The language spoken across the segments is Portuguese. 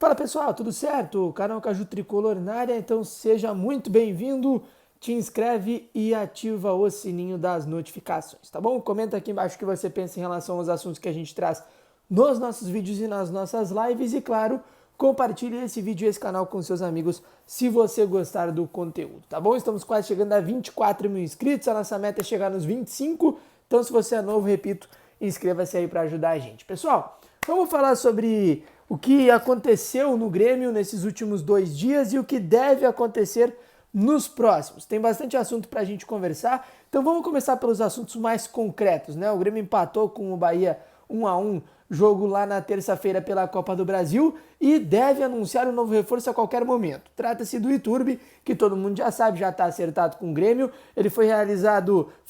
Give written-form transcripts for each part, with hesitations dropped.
Fala pessoal, tudo certo? Canal Caju Tricolor na área, então seja muito bem-vindo, te inscreve e ativa o sininho das notificações, tá bom? Comenta aqui embaixo o que você pensa em relação aos assuntos que a gente traz nos nossos vídeos e nas nossas lives e claro, compartilhe esse vídeo e esse canal com seus amigos se você gostar do conteúdo, tá bom? Estamos quase chegando a 24 mil inscritos, a nossa meta é chegar nos 25, então se você é novo, repito, inscreva-se aí para ajudar a gente. Pessoal, vamos falar sobre o que aconteceu no Grêmio nesses últimos 2 dias e o que deve acontecer nos próximos. Tem bastante assunto para a gente conversar, então vamos começar pelos assuntos mais concretos, né? O Grêmio empatou com o Bahia 1-1, jogo lá na terça-feira pela Copa do Brasil e deve anunciar um novo reforço a qualquer momento. Trata-se do Iturbe, que todo mundo já sabe, já está acertado com o Grêmio. Ele foi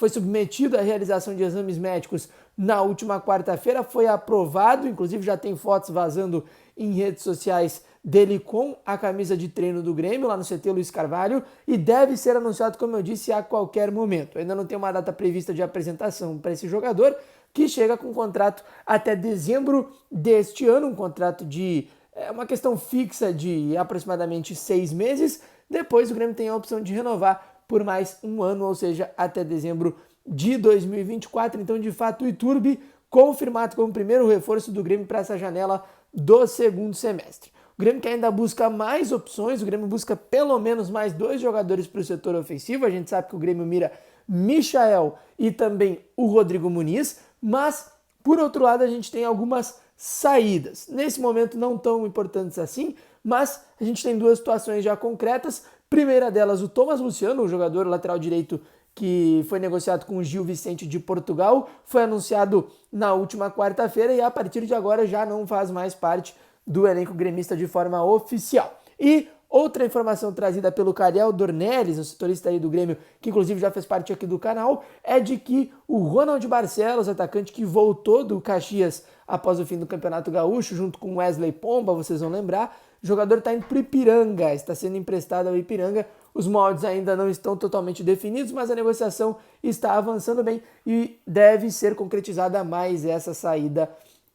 submetido à realização de exames médicos na última quarta-feira, foi aprovado, inclusive já tem fotos vazando em redes sociais dele com a camisa de treino do Grêmio, lá no CT Luiz Carvalho, e deve ser anunciado, como eu disse, a qualquer momento. Ainda não tem uma data prevista de apresentação para esse jogador, que chega com um contrato até dezembro deste ano, um contrato de uma questão fixa de aproximadamente 6 meses. Depois o Grêmio tem a opção de renovar por mais um ano, ou seja, até dezembro de 2024. Então, de fato, o Iturbe confirmado como primeiro reforço do Grêmio para essa janela do segundo semestre. O Grêmio que ainda busca mais opções, o Grêmio busca pelo menos mais 2 jogadores para o setor ofensivo. A gente sabe que o Grêmio mira Michael e também o Rodrigo Muniz, mas, por outro lado, a gente tem algumas saídas. Nesse momento não tão importantes assim, mas a gente tem 2 situações já concretas. Primeira delas, o Thomas Luciano, o jogador lateral direito que foi negociado com o Gil Vicente de Portugal, foi anunciado na última quarta-feira e a partir de agora já não faz mais parte do elenco gremista de forma oficial. E outra informação trazida pelo Cariel Dornelles, o setorista aí do Grêmio, que inclusive já fez parte aqui do canal, é de que o Ronald Barcelos, atacante que voltou do Caxias após o fim do Campeonato Gaúcho, junto com Wesley Pomba, vocês vão lembrar, o jogador está indo para o Ipiranga, está sendo emprestado ao Ipiranga. Os moldes ainda não estão totalmente definidos, mas a negociação está avançando bem e deve ser concretizada mais essa saída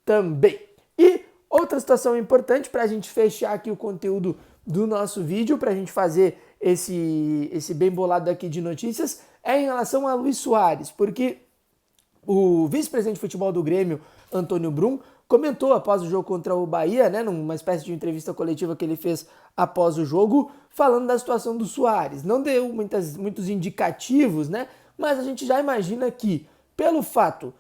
também. E outra situação importante para a gente fechar aqui o conteúdo do nosso vídeo, para a gente fazer esse bem bolado aqui de notícias, é em relação a Luis Soares, porque o vice-presidente de futebol do Grêmio, Antônio Brum, comentou após o jogo contra o Bahia, né, numa espécie de entrevista coletiva que ele fez após o jogo, falando da situação do Soares. Não deu muitos indicativos, né, mas a gente já imagina que, pelo fato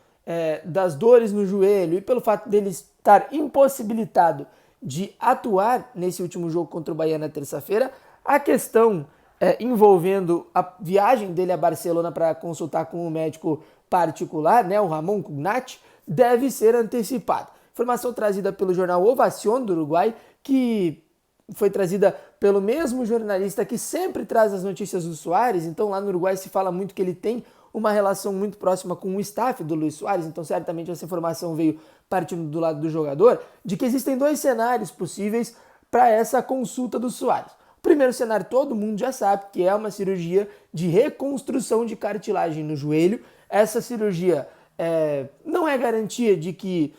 das dores no joelho e pelo fato dele estar impossibilitado de atuar nesse último jogo contra o Bahia na terça-feira, a questão envolvendo a viagem dele a Barcelona para consultar com um médico particular, né, o Ramon Cugnat, deve ser antecipada. Informação trazida pelo jornal Ovación do Uruguai, que foi trazida pelo mesmo jornalista que sempre traz as notícias do Soares. Então lá no Uruguai se fala muito que ele tem uma relação muito próxima com o staff do Luis Soares, então certamente essa informação veio partindo do lado do jogador, de que existem 2 cenários possíveis para essa consulta do Soares. O primeiro cenário todo mundo já sabe, que é uma cirurgia de reconstrução de cartilagem no joelho. Essa cirurgia não é garantia de que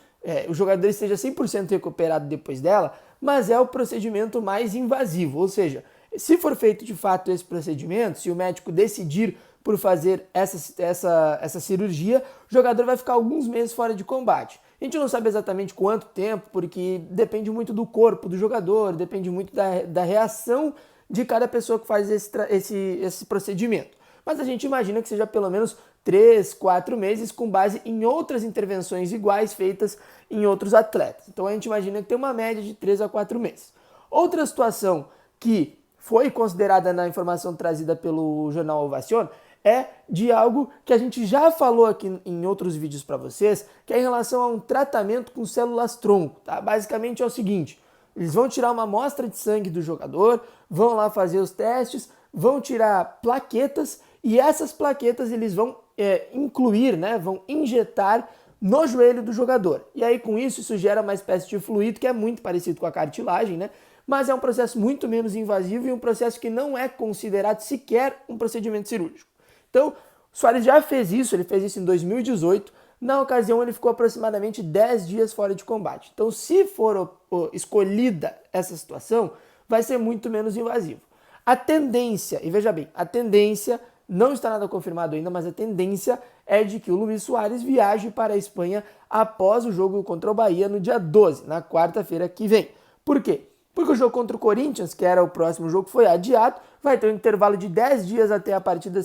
o jogador esteja 100% recuperado depois dela, mas é o procedimento mais invasivo, ou seja, se for feito de fato esse procedimento, se o médico decidir por fazer essa cirurgia, o jogador vai ficar alguns meses fora de combate. A gente não sabe exatamente quanto tempo, porque depende muito do corpo do jogador, depende muito da reação de cada pessoa que faz esse procedimento. Mas a gente imagina que seja pelo menos 3, 4 meses com base em outras intervenções iguais feitas em outros atletas. Então a gente imagina que tem uma média de 3 a 4 meses. Outra situação que foi considerada na informação trazida pelo jornal Ovación é de algo que a gente já falou aqui em outros vídeos para vocês, que é em relação a um tratamento com células-tronco. Tá? Basicamente é o seguinte, eles vão tirar uma amostra de sangue do jogador, vão lá fazer os testes, vão tirar plaquetas e essas plaquetas eles vão incluir, né, vão injetar no joelho do jogador. E aí com isso gera uma espécie de fluido que é muito parecido com a cartilagem, né? Mas é um processo muito menos invasivo e um processo que não é considerado sequer um procedimento cirúrgico. Então, o Soares já fez isso, ele fez isso em 2018, Na ocasião, ele ficou aproximadamente 10 dias fora de combate. Então, se for escolhida essa situação, vai ser muito menos invasivo. A tendência, e veja bem, a tendência, não está nada confirmado ainda, mas a tendência é de que o Luis Suárez viaje para a Espanha após o jogo contra o Bahia no dia 12, na quarta-feira que vem. Por quê? Porque o jogo contra o Corinthians, que era o próximo jogo, foi adiado, vai ter um intervalo de 10 dias até a partida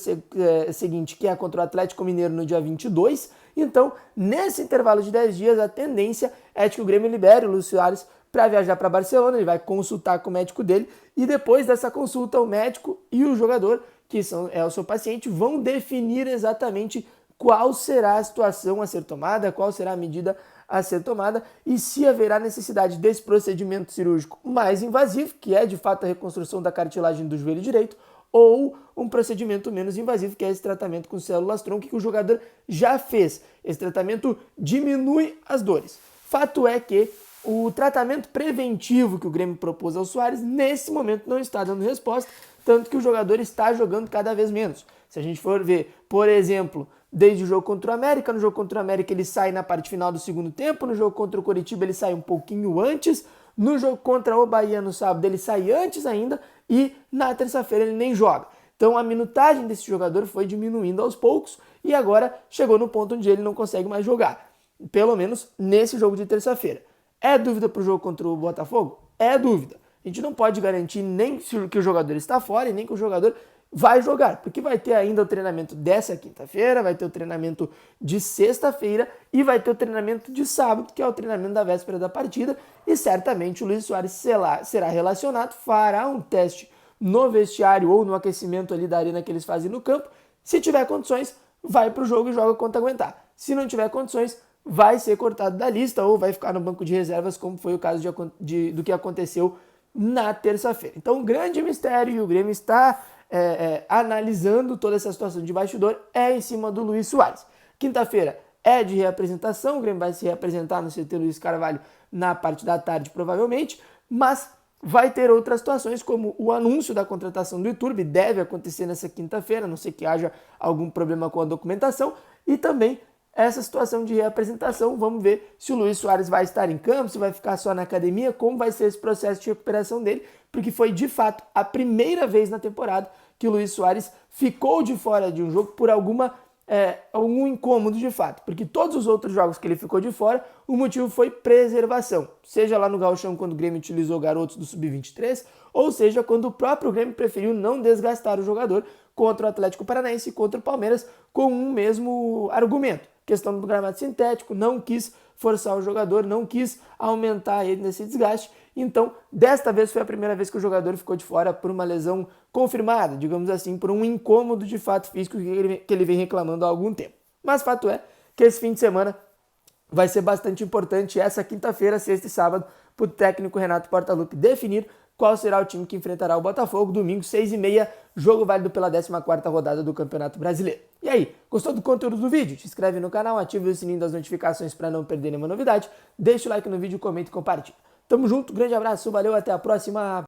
seguinte, que é contra o Atlético Mineiro no dia 22. Então, nesse intervalo de 10 dias, a tendência é de que o Grêmio libere o Luis Suárez para viajar para Barcelona. Ele vai consultar com o médico dele e depois dessa consulta, o médico e o jogador, que é o seu paciente, vão definir exatamente qual será a situação a ser tomada, qual será a medida a ser tomada e se haverá necessidade desse procedimento cirúrgico mais invasivo, que é de fato a reconstrução da cartilagem do joelho direito, ou um procedimento menos invasivo, que é esse tratamento com células-tronco que o jogador já fez. Esse tratamento diminui as dores. Fato é que o tratamento preventivo que o Grêmio propôs ao Suárez, nesse momento não está dando resposta, tanto que o jogador está jogando cada vez menos. Se a gente for ver, por exemplo, desde o jogo contra o América, no jogo contra o América ele sai na parte final do segundo tempo, no jogo contra o Coritiba ele sai um pouquinho antes, no jogo contra o Bahia no sábado ele sai antes ainda e na terça-feira ele nem joga. Então a minutagem desse jogador foi diminuindo aos poucos e agora chegou no ponto onde ele não consegue mais jogar, pelo menos nesse jogo de terça-feira. É dúvida para o jogo contra o Botafogo? É dúvida. A gente não pode garantir nem que o jogador está fora e nem que o jogador vai jogar, porque vai ter ainda o treinamento dessa quinta-feira, vai ter o treinamento de sexta-feira e vai ter o treinamento de sábado, que é o treinamento da véspera da partida, e certamente o Luis Suárez será relacionado, fará um teste no vestiário ou no aquecimento ali da arena que eles fazem no campo. Se tiver condições, vai para o jogo e joga quanto aguentar. Se não tiver condições, vai ser cortado da lista ou vai ficar no banco de reservas, como foi o caso do que aconteceu na terça-feira. Então, um grande mistério, e o Grêmio está analisando toda essa situação de bastidor, é em cima do Luis Suárez. Quinta-feira é de reapresentação, o Grêmio vai se reapresentar no CT Luiz Carvalho na parte da tarde, provavelmente, mas vai ter outras situações, como o anúncio da contratação do Iturbe, deve acontecer nessa quinta-feira, a não ser que haja algum problema com a documentação, e também essa situação de reapresentação. Vamos ver se o Luis Suárez vai estar em campo, se vai ficar só na academia, como vai ser esse processo de recuperação dele, porque foi de fato a primeira vez na temporada que o Luis Suárez ficou de fora de um jogo por algum incômodo de fato, porque todos os outros jogos que ele ficou de fora, o motivo foi preservação, seja lá no Gauchão quando o Grêmio utilizou garotos do Sub-23, ou seja quando o próprio Grêmio preferiu não desgastar o jogador contra o Atlético Paranaense e contra o Palmeiras com um mesmo argumento. Questão do gramado sintético, não quis forçar o jogador, não quis aumentar ele nesse desgaste. Então, desta vez foi a primeira vez que o jogador ficou de fora por uma lesão confirmada, digamos assim, por um incômodo de fato físico que ele vem reclamando há algum tempo. Mas fato é que esse fim de semana vai ser bastante importante, essa quinta-feira, sexta e sábado, para o técnico Renato Portaluppi definir qual será o time que enfrentará o Botafogo, domingo, 6h30, jogo válido pela 14ª rodada do Campeonato Brasileiro. E aí, gostou do conteúdo do vídeo? Te inscreve no canal, ativa o sininho das notificações para não perder nenhuma novidade, deixa o like no vídeo, comenta e compartilha. Tamo junto, grande abraço, valeu, até a próxima!